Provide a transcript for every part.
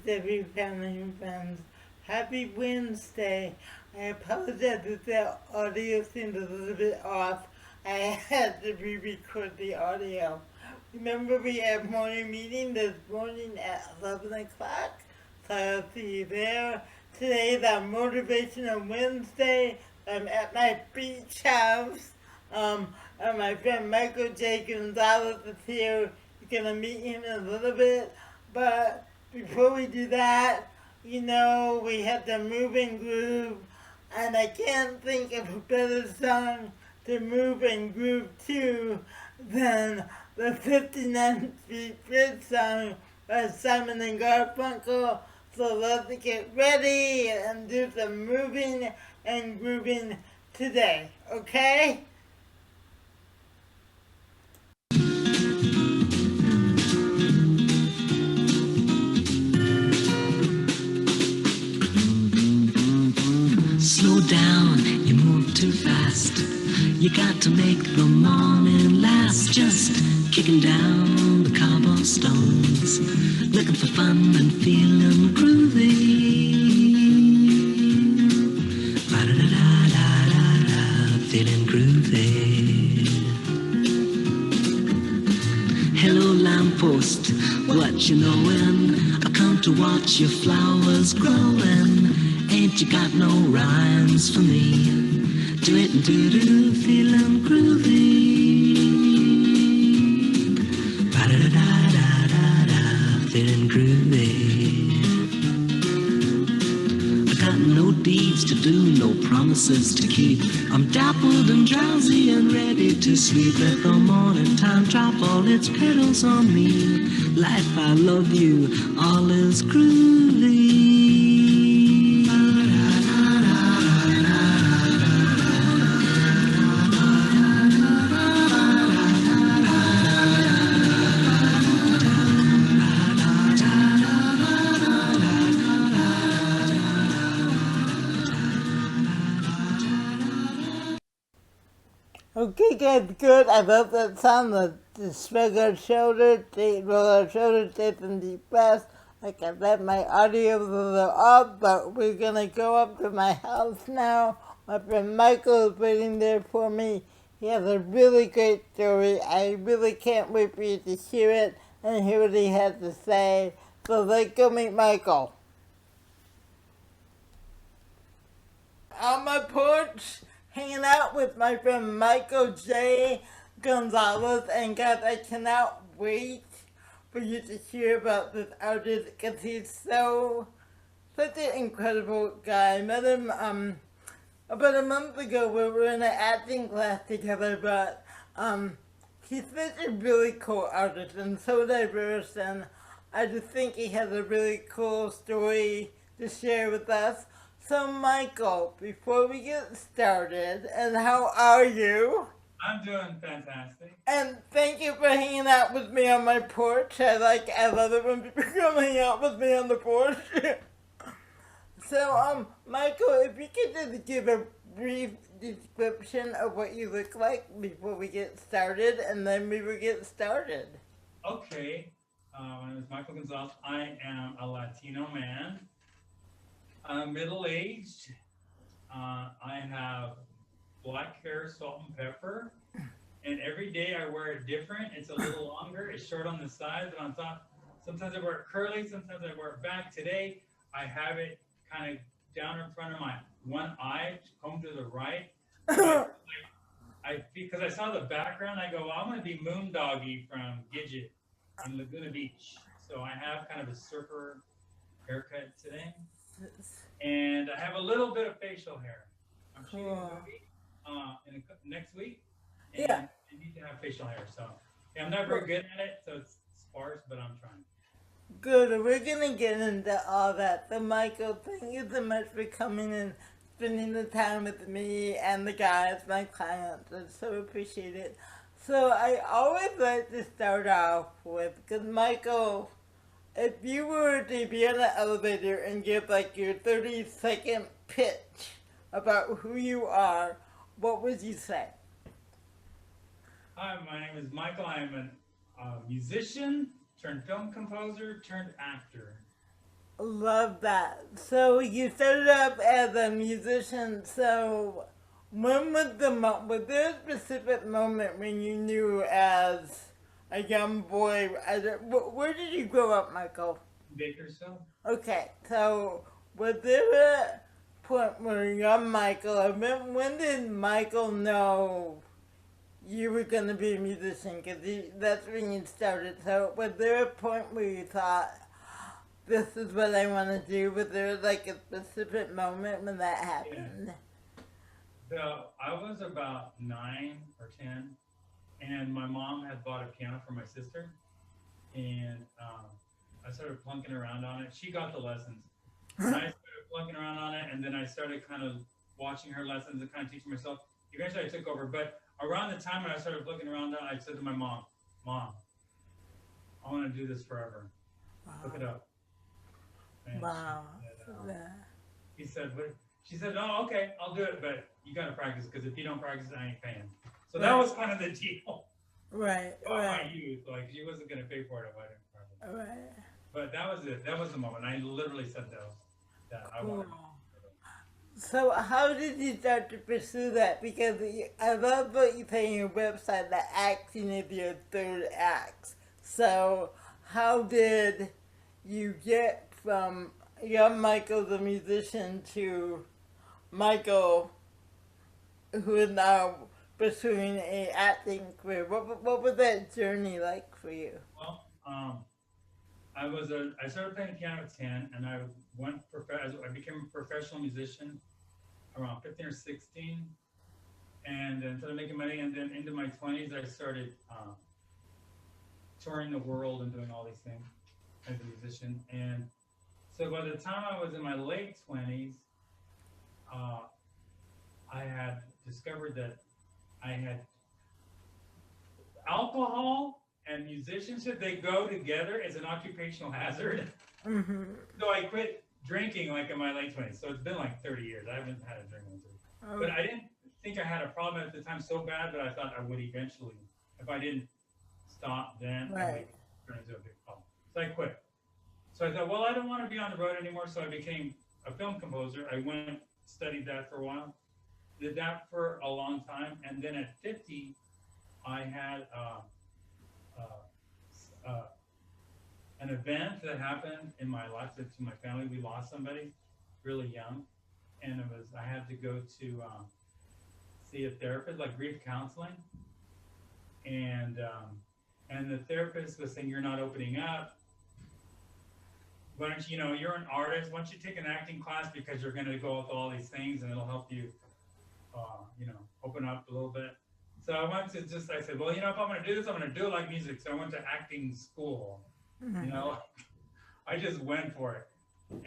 every family and friends. Happy Wednesday. I apologize if the audio seemed a little bit off. I had to re-record the audio. Remember we have morning meeting this morning at 11 o'clock? So I'll see you there. Today is our Motivational Wednesday. I'm at my beach house. And my friend Michael J. Gonzalez is here. You're gonna meet him in a little bit. But before we do that, we have the move and groove, and I can't think of a better song to move and groove to than the 59th Street Bridge song by Simon and Garfunkel. So let's get ready and do some moving and grooving today, okay? Slow down, you move too fast. You got to make the morning last. Just kicking down the cobblestones, looking for fun and feeling groovy. Ba-da-da-da-da-da, feeling groovy. Hello lamppost, what you knowin'? I come to watch your flowers growin'. Ain't you got no rhymes for me? Do it and do feeling groovy. Ba-da-da-da-da-da, feeling groovy. I got no deeds to do, no promises to keep. I'm dappled and drowsy and ready to sleep. Let the morning time drop all its petals on me. Life, I love you, all is groovy. Okay, good. I love that song. Let's shrug our shoulders, roll our shoulders, take some deep breaths. Like I let my audio a little off, but we're gonna go up to my house now. My friend Michael is waiting there for me. He has a really great story. I really can't wait for you to hear it and hear what he has to say. So let's go meet Michael. On my porch, hanging out with my friend Michael J. Gonzalez, and guys, I cannot wait for you to hear about this artist because he's such an incredible guy. I met him about a month ago. We were in an acting class together, but he's such a really cool artist and so diverse, and I just think he has a really cool story to share with us. So Michael, before we get started, and how are you? I'm doing fantastic. And thank you for hanging out with me on my porch. I love it when people come hang out with me on the porch. So, Michael, if you could just give a brief description of what you look like before we get started, and then we will get started. Okay, my name is Michael Gonzalez. I am a Latino man. I'm middle-aged. I have black hair, salt and pepper. And every day I wear it different. It's a little longer. It's short on the sides and on top. Sometimes I wear it curly. Sometimes I wear it back. Today I have it kind of down in front of my one eye, home to the right. Because I saw the background, I go, well, I'm going to be Moondoggy from Gidget in Laguna Beach. So I have kind of a surfer haircut today. And I have a little bit of facial hair. I'm shooting a movie next week. And Yeah. I need to have facial hair. So yeah, I'm not very good at it. So it's sparse, but I'm trying. Good. We're gonna get into all that. So, Michael, thank you so much for coming and spending the time with me and the guys, my clients. I so appreciate it. So, I always like to start off with, because Michael, if you were to be on an elevator and give like your 30-second pitch about who you are, what would you say? Hi, my name is Michael. I'm a musician, turned film composer, turned actor. Love that. So you started up as a musician. So when was was there a specific moment when you knew as a young boy? Where did you grow up, Michael? Bakersfield. Okay, so was there a point where young Michael, or when did Michael know you were going to be a musician? Because that's when you started. So was there a point where you thought, this is what I want to do? Was there like a specific moment when that happened? So I was about 9 or 10, and my mom had bought a piano for my sister, and I started plunking around on it. She got the lessons, and I started plunking around on it, and then I started kind of watching her lessons and kind of teaching myself. Eventually, I took over, but around the time when I started plunking around on it, I said to my mom, "Mom, I want to do this forever. Look it up." And Wow. he said, "What?" She said, "Oh, okay, I'll do it, but you got to practice because if you don't practice, I ain't paying." So that was kind of the deal. Right, My youth, like she wasn't gonna pay for it if I didn't practice. right. But that was it. That was the moment. I literally said that I wanted. So how did you start to pursue that? Because I love what you say on your website that acting is your third act. So how did you get from young Michael the musician to Michael who is now pursuing a acting career? What was that journey like for you? Well, I started playing piano at 10, and I I became a professional musician around 15 or 16, and then started making money. And then into my 20s, I started touring the world and doing all these things as a musician. And so by the time I was in my late 20s, I had discovered that I had alcohol and musicianship, they go together as an occupational hazard. Mm-hmm. So I quit drinking like in my late 20s. So it's been like 30 years. I haven't had a drink in 30. Oh. But I didn't think I had a problem at the time so bad that I thought I would eventually, if I didn't stop then, I would turn into a big problem. So I quit. So I thought, well, I don't want to be on the road anymore. So I became a film composer. I went, studied that for a while, did that for a long time. And then at 50, I had an event that happened in my life to my family. We lost somebody really young, and I had to go to see a therapist, like grief counseling, and the therapist was saying, "You're not opening up. Why don't you, you're an artist. Why don't you take an acting class because you're going to go with all these things, and it'll help you, open up a little bit." So I went to I said, well, if I'm going to do this, I'm going to do it like music. So I went to acting school. Mm-hmm. I just went for it,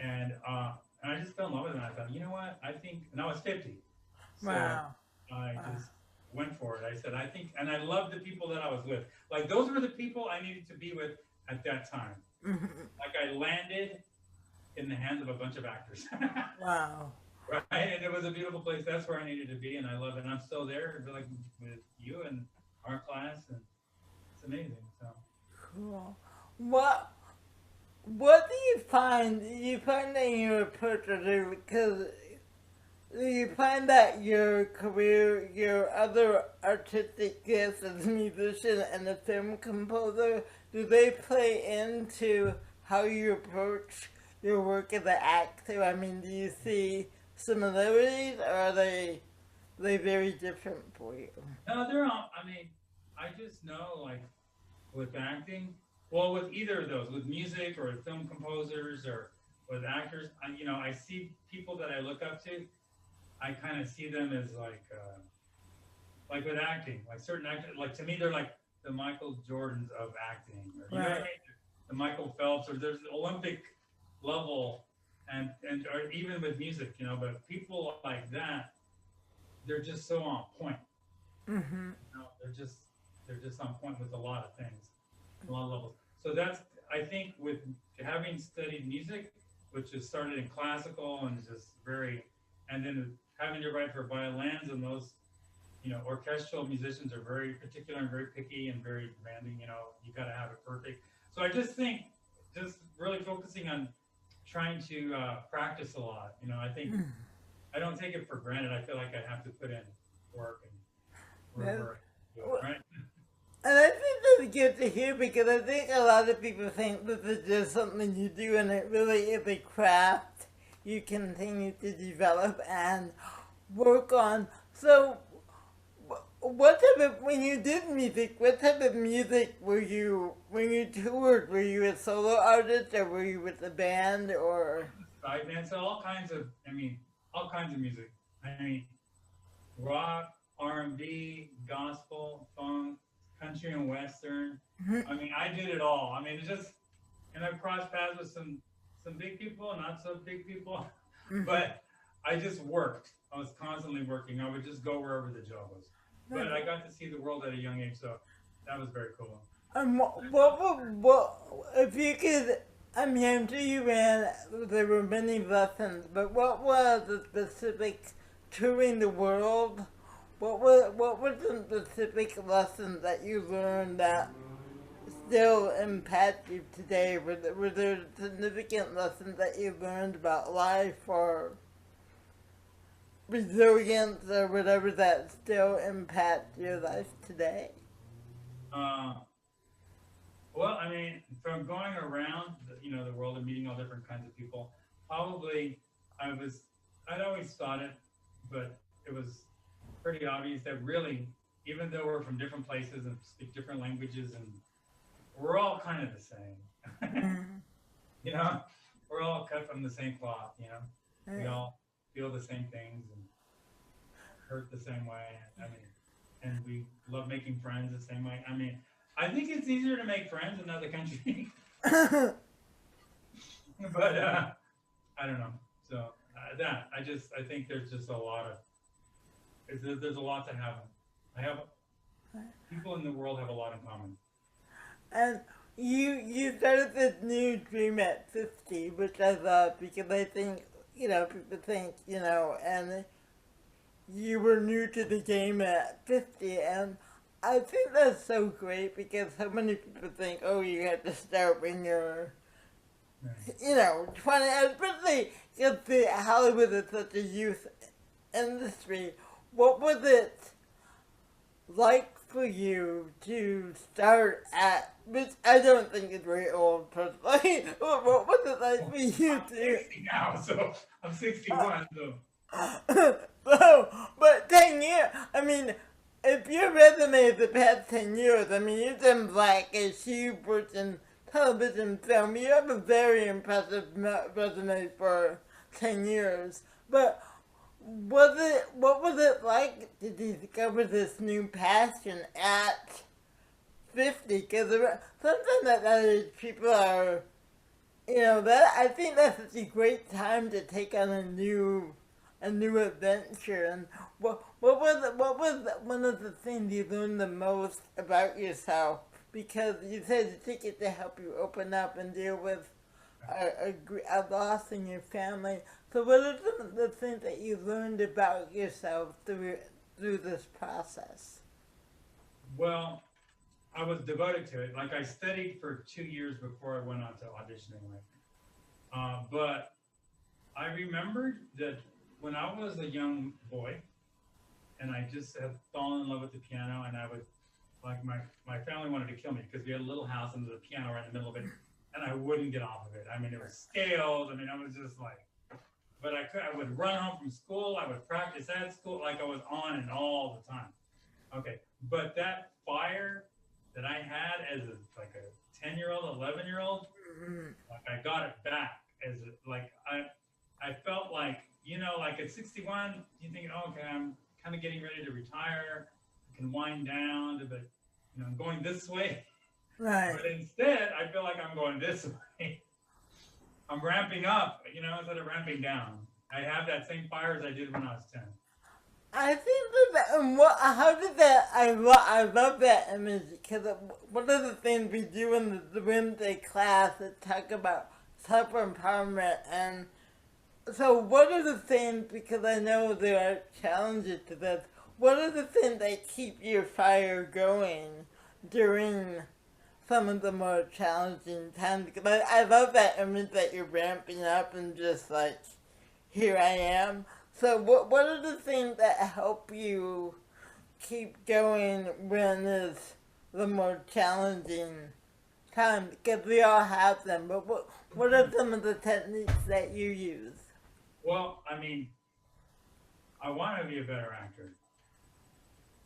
and I just fell in love with it. And I thought, you know what? I think, and I was 50, so I just went for it. I said, I think, and I loved the people that I was with. Like those were the people I needed to be with at that time. Mm-hmm. Like I landed in the hands of a bunch of actors. Wow. Right, and it was a beautiful place. That's where I needed to be, and I love it. And I'm still there, like with you and our class, and it's amazing. So cool. What do you find? You find that in your approach to do, because you find that your career, your other artistic gifts as a musician and a film composer, do they play into how you approach your work as an actor? I mean, do you see similarities, or are they very different for you? no, they're all. I mean, I just know, like with acting, well, with either of those, with music or with film composers or with actors, I see people that I look up to. I kind of see them as like with acting, like certain actors. Like to me, they're like the Michael Jordans of acting, or you know what I mean? The Michael Phelps, or there's Olympic level, and or even with music, But people like that, they're just so on point. Mm-hmm. They're just on point with a lot of things, a lot of levels. So that's, I think, with having studied music, which is started in classical and just and then having to write for violins, and those, orchestral musicians are very particular and very picky and very demanding. You got to have it perfect. So I just think, just really focusing on trying to practice a lot. You know, I think I don't take it for granted. I feel like I have to put in work and wherever I do it, right? And I think that's good to hear because I think a lot of people think this is just something you do and it really is a craft you continue to develop and work on. So, what type of, when you did music, what type of music were you, when you toured, were you a solo artist or were you with a band or? Right, man. So all kinds of, I mean, all kinds of music. I mean, rock, R&B, gospel, funk, country and western. I mean, I did it all. I mean, it's just, and I've crossed paths with some big people, not so big people, but I just worked. I was constantly working. I would just go wherever the job was. But I got to see the world at a young age, so that was very cool. What, if you could, I mean, I'm sure you ran, there were many lessons, but what was the specific touring the world? What were the specific lessons that you learned that still impact you today? Were there significant lessons that you learned about life or resilience or whatever that still impact your life today? Well, I mean, from going around, the world and meeting all different kinds of people, probably I'd always thought it, but it was pretty obvious that really, even though we're from different places and speak different languages, and we're all kind of the same, we're all cut from the same cloth, we all feel the same things and hurt the same way. I mean, and we love making friends the same way. I mean, I think it's easier to make friends in another country. But I don't know. So I think there's just a lot of, there's a lot to have. People in the world have a lot in common. And you started this new dream at 50, which I love because I think, people think, and you were new to the game at 50, and I think that's so great because so many people think, oh, you have to start when you're, 20, especially because Hollywood is such a youth industry. What was it like for you to start at, which I don't think is very old personally, what was it like for you I'm to... 60 now, so I'm 61, so... But 10 years, I mean, if your resume is the past 10 years, I mean, you've done Blackish, you've worked in television, film, you have a very impressive resume for 10 years. But what was it like to discover this new passion at 50? Because sometimes at that age, people are, I think that's such a great time to take on a new adventure. And what was one of the things you learned the most about yourself? Because you said you took it to help you open up and deal with a loss in your family. So what are some of the things that you learned about yourself through this process? Well, I was devoted to it. Like I studied for 2 years before I went on to auditioning. But I remembered that when I was a young boy, and I just had fallen in love with the piano, and I would, like my family wanted to kill me because we had a little house and there was a piano right in the middle of it, and I wouldn't get off of it. I mean, it was scales. I mean, I was just like, but I would run home from school. I would practice at school. Like I was on and all the time. Okay. But that fire that I had as a 10-year-old, 11-year-old, like I got it back I felt like, like at 61, you think, oh, okay, I'm kind of getting ready to retire. I can wind down, but I'm going this way. Right. But instead, I feel like I'm going this way. I'm ramping up, instead of ramping down. I have that same fire as I did when I was 10. I think I love that image because one of the things we do in the Wednesday class is talk about self-empowerment. And so what are the things, because I know there are challenges to this, what are the things that keep your fire going during some of the more challenging times? Because I love that image that you're ramping up and just like, here I am. So what are the things that help you keep going when it's the more challenging times? Because we all have them, but what are some of the techniques that you use? Well, I mean, I want to be a better actor,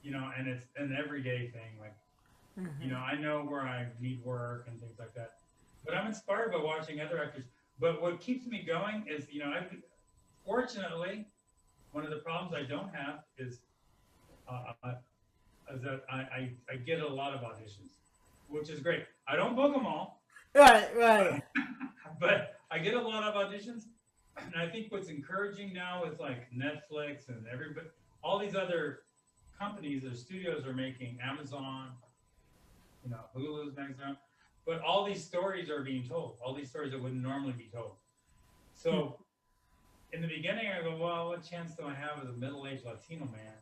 you know, and it's an everyday thing. Like, you know, I know where I need work and things like that, but I'm inspired by watching other actors. But what keeps me going is, you know, fortunately, one of the problems I don't have is that I get a lot of auditions, which is great. I don't book them all, Right. but I get a lot of auditions. And I think what's encouraging now is like Netflix and everybody, all these other companies or studios are making Amazon, you know, Hulu's next round, but all these stories are being told. All these stories that wouldn't normally be told. So in the beginning, I go, well, what chance do I have as a middle-aged Latino man?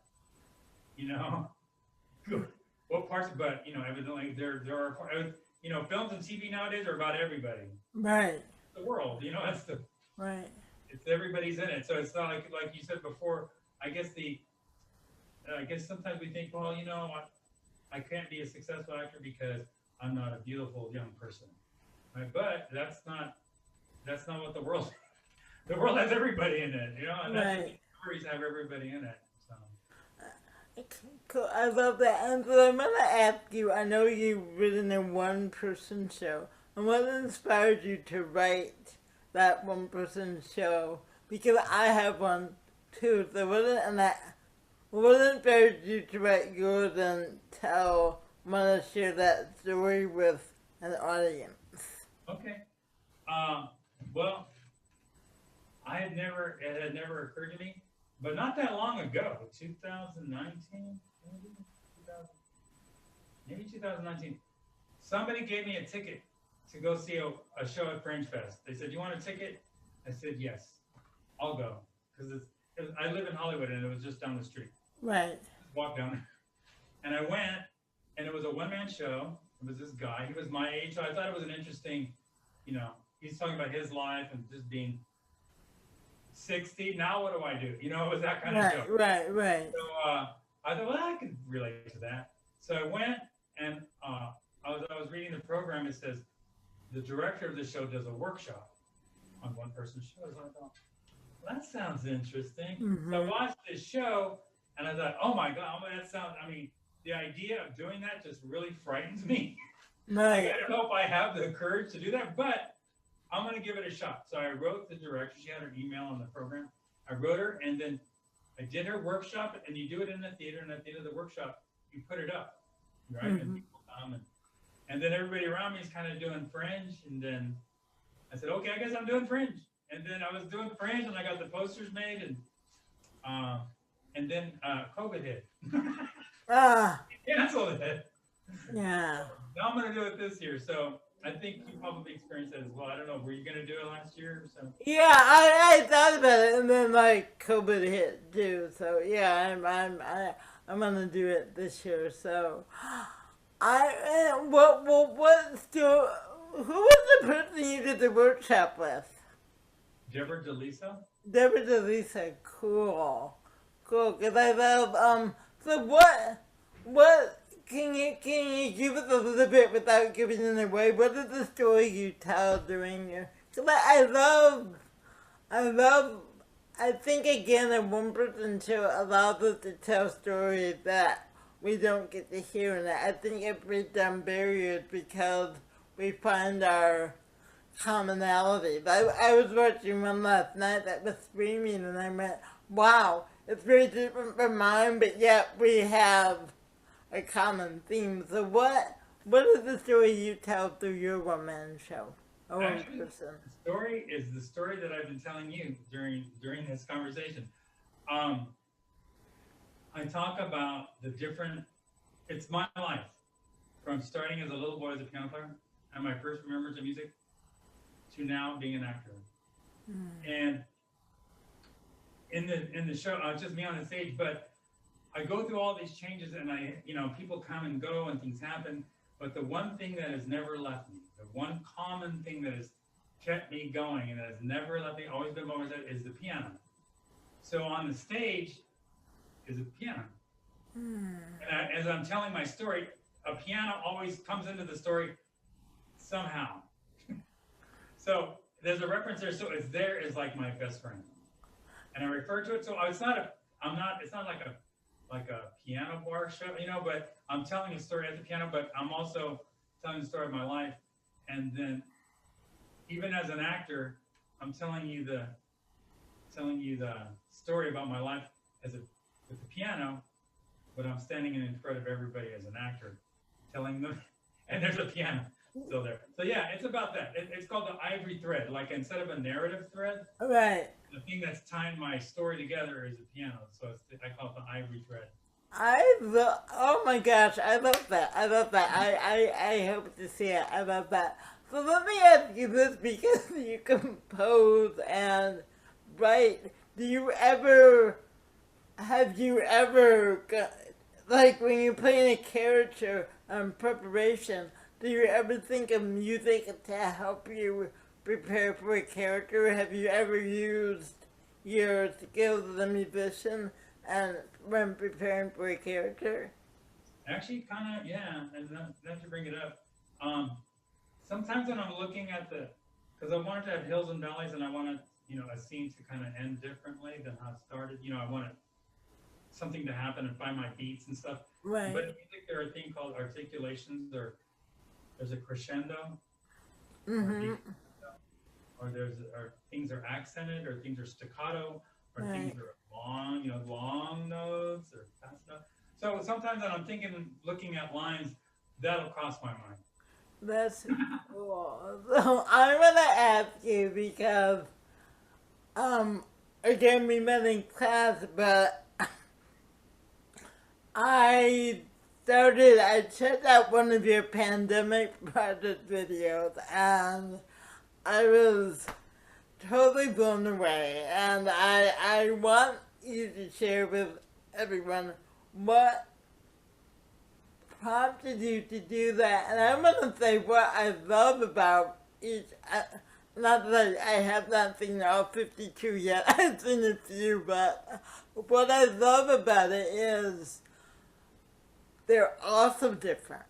You know, what parts? But you know, evidently there are, you know, films and TV nowadays are about everybody. Right. The world, you know, that's the Right. it's everybody's in it. So it's not like you said before. I guess sometimes we think, well, you know, I can't be a successful actor because I'm not a beautiful young person, right? But that's not what the world. The world has everybody in it, you know, and that's what Right. these stories have everybody in it. So Cool. I love that. And so I'm gonna ask you. I know you've written a one-person show, and what inspired you to write that one-person show? Because I have one too. So what inspired you to write yours and want to share that story with an audience? okay, well, it had never occurred to me, but not that long ago, 2019, maybe 2019, somebody gave me a ticket to go see a show at Fringe Fest. They said, "You want a ticket?" I said, "Yes, I'll go," because I live in Hollywood and it was just down the street. Right. Walk down there, and I went, and it was a one-man show. It was this guy. He was my age, so I thought it was an interesting, you know, he's talking about his life and just being 60. Now what do I do? You know, it was that kind of show. Right. So I thought, well, I could relate to that. So I went, and I was reading the program. It says the director of the show does a workshop on one-person shows. I thought, well, that sounds interesting. So I watched this show, and I thought, oh my God, I mean, the idea of doing that just really frightens me. Right. I don't know if I have the courage to do that, but I'm going to give it a shot. So I wrote the director. She had her email on the program. I wrote her, and then I did her workshop, and you do it in the theater, and at the end of the workshop, you put it up, right? And people come, and then everybody around me is kind of doing Fringe, and then I said, okay, I guess I'm doing Fringe. And then I was doing Fringe, and I got the posters made, and then COVID hit. Canceled it. Yeah. Now I'm going to do it this year. So I think you probably experienced that as well. I don't know. Were you going to do it last year or something? Yeah, I thought about it, and then like COVID hit too. So yeah, I'm gonna do it this year. So who was the person you did the workshop with? Deborah DeLisa? Deborah DeLisa. Cool. Cause I love So what can you give us a little bit without giving it away? What is the story you tell during your? Cause I think again a one-person show allows us to tell stories that we don't get to hear, and I think it breaks down barriers because we find our commonalities. I was watching one last night that was streaming, and I went, wow, it's very different from mine, but yet we have a common theme. So what is the story you tell through your one-man show? Actually, the story is the story that I've been telling you during this conversation. I talk about it's my life from starting as a little boy as a piano player and my first remembrance of music to now being an actor. And in the show, it's just me on the stage, but I go through all these changes, and people come and go and things happen. But the one thing that has never left me, the one common thing that has kept me going and that has never left me, always been by my side, is the piano. So on the stage is a piano. And as I'm telling my story, a piano always comes into the story somehow. So there's a reference there. So it's there is like my best friend, and I refer to it. So it's not like a piano bar show, but I'm telling a story at the piano, but I'm also telling the story of my life. And then even as an actor, I'm telling you the story about my life with the piano, but I'm standing in front of everybody as an actor, telling them, and there's a piano still there. So yeah, it's about that. It's called the ivory thread. Like instead of a narrative thread, Right. the thing that's tying my story together is a piano. So I call it the ivory thread. Oh my gosh, I love that. I hope to see it. I love that. So let me ask you this, because you compose and write. Have you ever, like when you play in a character preparation, do you ever think of music to help you prepare for a character? Have you ever used your skills as a musician and when preparing for a character? Actually, kind of, yeah. And not to bring it up, sometimes when I'm looking at because I wanted to have hills and valleys, and I wanted, a scene to kind of end differently than how it started. I wanted something to happen and find my beats and stuff. Right. But in music, there are a thing called articulations, or there's a crescendo, Mm-hmm. or things are accented, or things are staccato, or Right. things are long, long notes or fast notes. So sometimes when I'm looking at lines, that'll cross my mind. That's cool. So I'm gonna ask you because, again, we met in class, but I checked out one of your pandemic project videos, and I was totally blown away, and I want you to share with everyone what prompted you to do that. And I'm going to say what I love about each, not that I have not seen all 52 yet, I've seen a few, but what I love about it is they're all so different.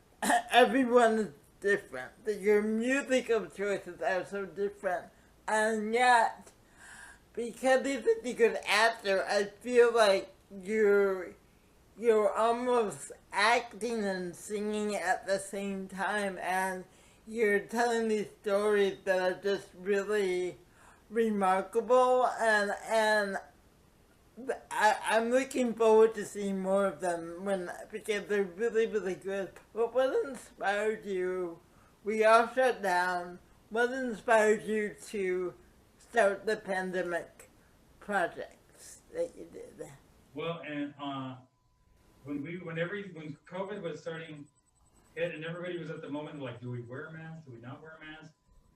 Everyone is different. Your musical choices are so different. And yet, because he's such a good actor, I feel like you're almost acting and singing at the same time, and you're telling these stories that are just really remarkable, and I'm looking forward to seeing more of them because they're really, really good. But what inspired you? We all shut down. What inspired you to start the pandemic projects that you did? Well, and when COVID was starting hit, and everybody was at the moment like, do we wear masks? Do we not wear masks?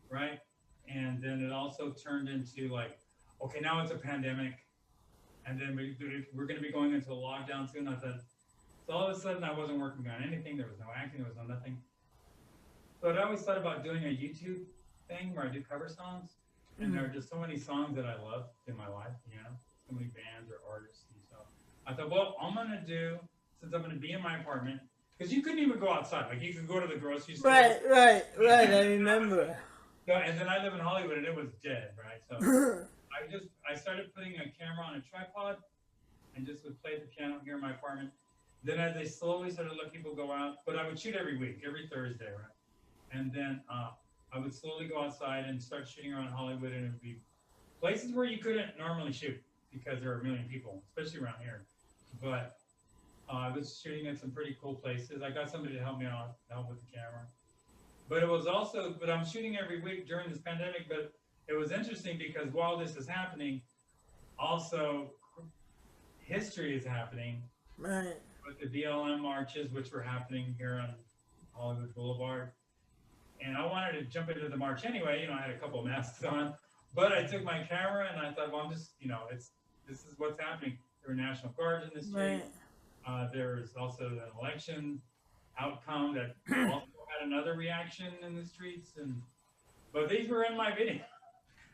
Right? And then it also turned into like, okay, now it's a pandemic, and then we're going to be going into a lockdown soon. I thought, so all of a sudden I wasn't working on anything. There was no acting. There was no nothing. So I always thought about doing a YouTube thing where I do cover songs, and there are just so many songs that I love in my life, so many bands or artists. And so I thought, well, I'm going to do, since I'm going to be in my apartment, because you couldn't even go outside. Like, you could go to the grocery store. Right, I remember. So, and then I live in Hollywood, and it was dead, right? So I started putting a camera on a tripod and just would play the piano here in my apartment. Then as I slowly started to let people go out, but I would shoot every week, every Thursday, right? And then I would slowly go outside and start shooting around Hollywood, and it would be places where you couldn't normally shoot because there are a million people, especially around here. But I was shooting at some pretty cool places. I got somebody to help me out, help with the camera. But I'm shooting every week during this pandemic, but it was interesting because while this is happening, also history is happening. Right. With the BLM marches, which were happening here on Hollywood Boulevard. And I wanted to jump into the march anyway, I had a couple of masks on, but I took my camera and I thought, well, I'm just, this is what's happening. There were National Guards in the street. Right. There was also an election outcome that also had another reaction in the streets, but these were in my video.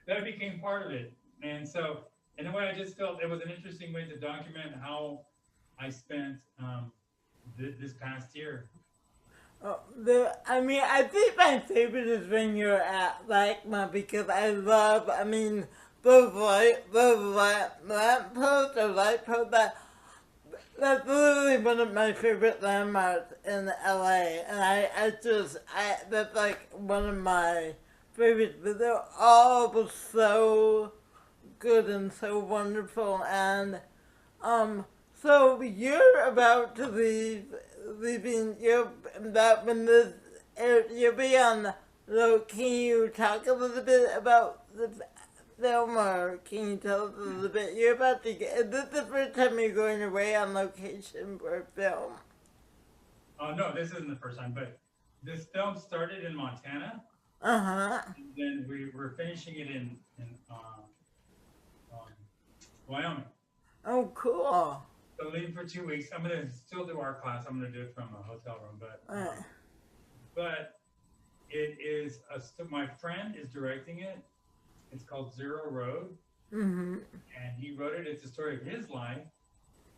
That became part of it, and so in a way, I just felt it was an interesting way to document how I spent this past year. Oh, I think my favorite is when you're at LACMA because those lamp posts or light posts, that's literally one of my favorite landmarks in LA, and that's like one of my favorites, but they're all was so good and so wonderful, and, so you're about to you'll be on, so can you talk a little bit about the film, or can you tell us a little bit? You're about to is this the first time you're going away on location for a film? Oh no, this isn't the first time, but this film started in Montana. Uh-huh. And then we're finishing it in Wyoming. Oh, cool. So leaving for 2 weeks. I'm gonna still do our class. I'm gonna do it from a hotel room, but it is my friend is directing it. It's called Zero Road, Mm-hmm. and he wrote it. It's a story of his life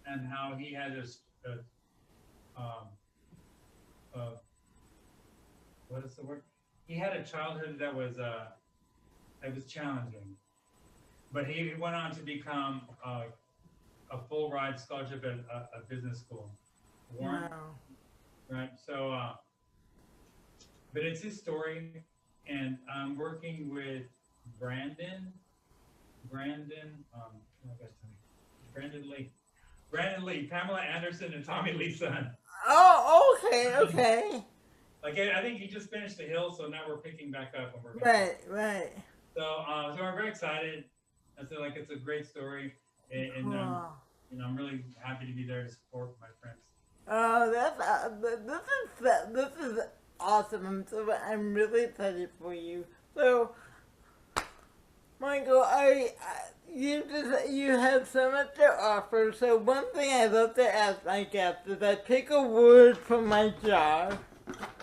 and how he had what is the word? He had a childhood that was challenging, but he went on to become a full ride scholarship at a business school, Warren. Wow. Right. So, but it's his story, and I'm working with Brandon, Pamela Anderson, and Tommy Lee's son. Oh, okay. Like I think he just finished The Hill, so now we're picking back up and we're Right. So I'm very excited. I feel like it's a great story, and Cool. I'm really happy to be there to support my friends. Oh, this is awesome. I'm really excited for you. So, Michael, you have so much to offer. So one thing I love to ask my guests is I pick a word from my jar.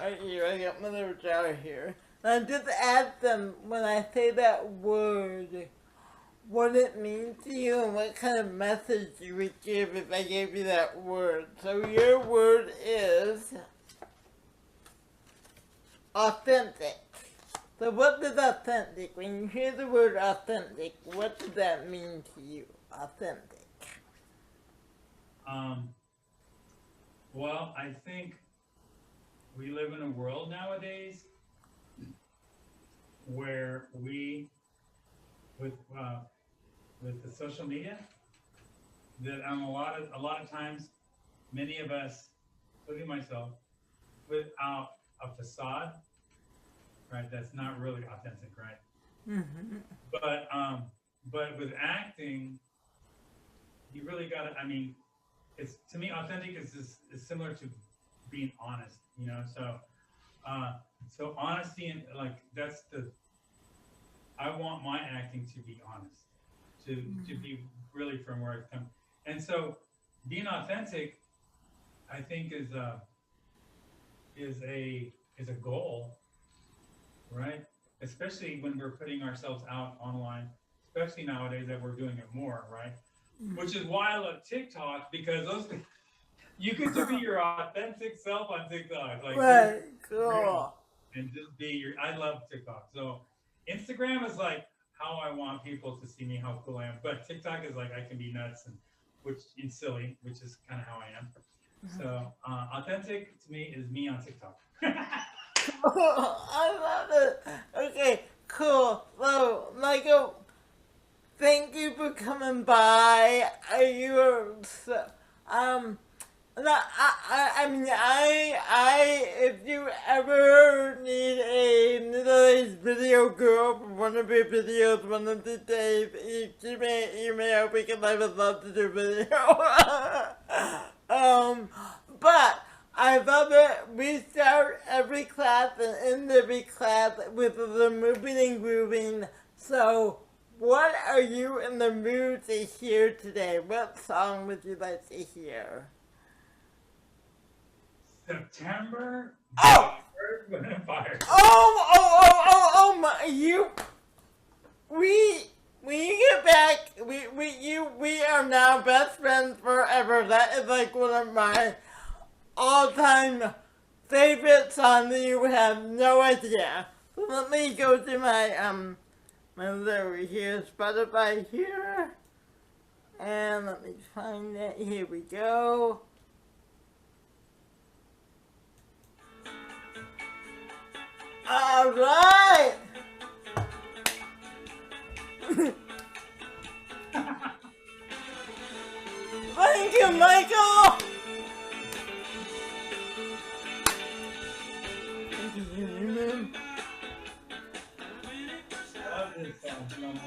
Right here, I got my little jar here. And I just ask them when I say that word, what it means to you and what kind of message you would give if I gave you that word. So your word is authentic. So what does authentic, when you hear the word authentic, what does that mean to you, authentic? Well, I think we live in a world nowadays where with the social media, that a lot of times, many of us, including myself, without a facade, right? That's not really authentic, right? Mm-hmm. But with acting, you really got to. I mean, it's, to me, authentic is similar to being honest, So honesty, and like I want my acting to be honest, to be really from where it comes. And so being authentic, I think is a goal, right? Especially when we're putting ourselves out online, especially nowadays that we're doing it more, right? Which is why I love TikTok, because you get to be your authentic self on TikTok. Like, Right, cool. And just be I love TikTok. So Instagram is like how I want people to see me, how cool I am. But TikTok is like I can be nuts and silly, which is kind of how I am. So authentic to me is me on TikTok. I love it. Okay, cool. So, Michael, thank you for coming by. You are so, if you ever need a middle-aged video girl for one of your videos one of the days, shoot me an email because I would love to do video. But I love it. We start every class and end every class with the moving and grooving. So, what are you in the mood to hear today? What song would you like to hear? September. Oh! Earth, Wind, and Fire. Oh my, when you get back, we are now best friends forever. That is like one of my all-time favorite songs. You have no idea. So let me go to my little here, Spotify here. And let me find it. Here we go. Alright! Thank you, Michael! Love this song so much.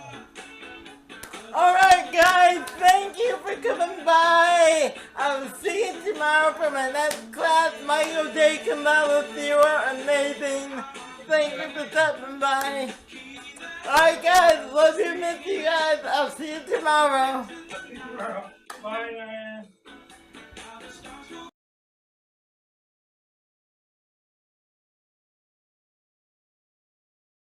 Alright guys, thank you for coming by. I'll see you tomorrow for my next class. Michael J. Kamala, you are amazing. Thank you for stopping by. Alright guys, love you, miss you guys. I'll see you tomorrow. Bye, Diane.